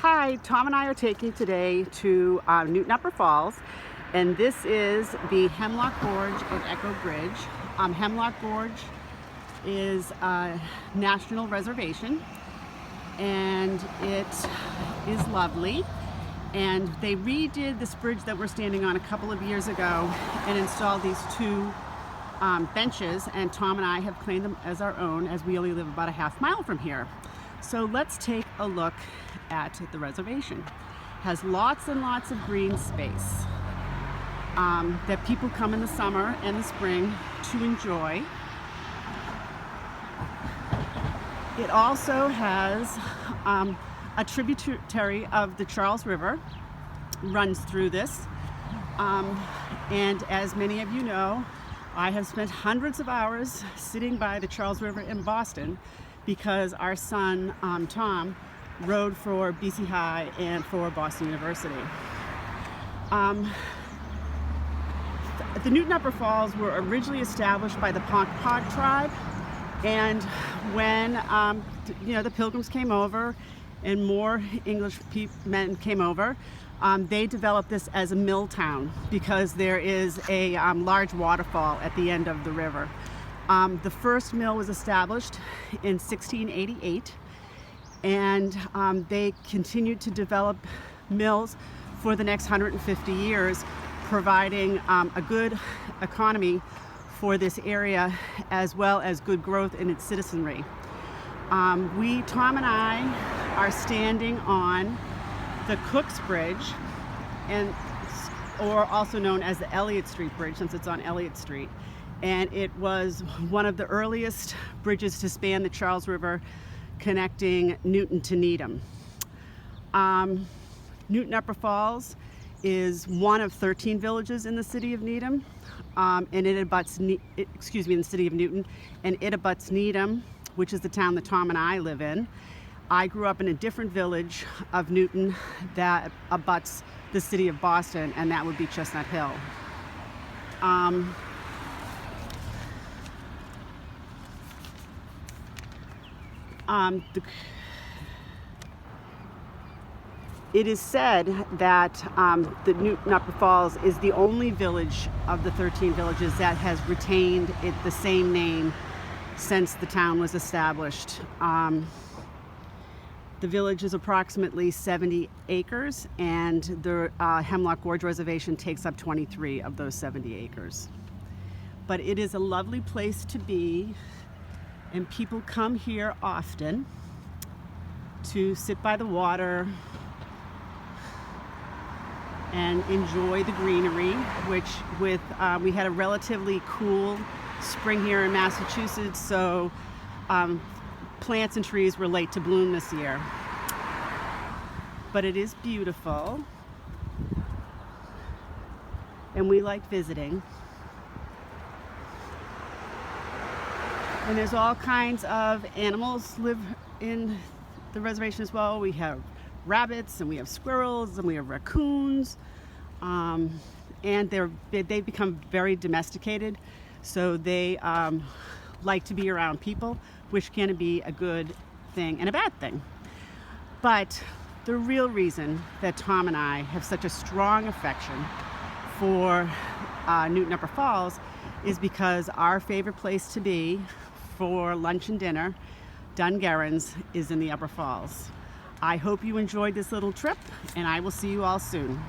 Hi, Tom and I are taking today to Newton Upper Falls, and this is the Hemlock Gorge of Echo Bridge. Hemlock Gorge is a national reservation, and it is lovely. And they redid this bridge that we're standing on a couple of years ago and installed these two benches, and Tom and I have claimed them as our own, as we only live about a half mile from here. So let's take a look at the reservation. It has lots and lots of green space that people come in the summer and the spring to enjoy. It also has a tributary of the Charles River runs through this. And as many of you know, I have spent hundreds of hours sitting by the Charles River in Boston because our son, Tom, rode for BC High and for Boston University. The Newton Upper Falls were originally established by the Ponkapoag tribe, and when the Pilgrims came over and more English men came over, they developed this as a mill town because there is a large waterfall at the end of the river. The first mill was established in 1688, and they continued to develop mills for the next 150 years, providing a good economy for this area as well as good growth in its citizenry. Tom and I are standing on the Cook's Bridge, or also known as the Elliott Street Bridge, since it's on Elliott Street. And it was one of the earliest bridges to span the Charles River, connecting Newton to Needham. Newton Upper Falls is one of 13 villages in the city of Needham, and it abuts, in the city of Newton, and it abuts Needham, which is the town that Tom and I live in. I grew up in a different village of Newton that abuts the city of Boston, and that would be Chestnut Hill. It is said that the Newton Upper Falls is the only village of the 13 villages that has retained the same name since the town was established. The village is approximately 70 acres, and the Hemlock Gorge Reservation takes up 23 of those 70 acres. But it is a lovely place to be, and people come here often to sit by the water and enjoy the greenery, which we had a relatively cool spring here in Massachusetts, so plants and trees were late to bloom this year. But it is beautiful, and we like visiting. And there's all kinds of animals live in the reservation as well. We have rabbits, and we have squirrels, and we have raccoons, and they've become very domesticated, so they like to be around people, which can be a good thing and a bad thing. But the real reason that Tom and I have such a strong affection for Newton Upper Falls is because our favorite place to be for lunch and dinner, Dungarron's, is in the Upper Falls. I hope you enjoyed this little trip, and I will see you all soon.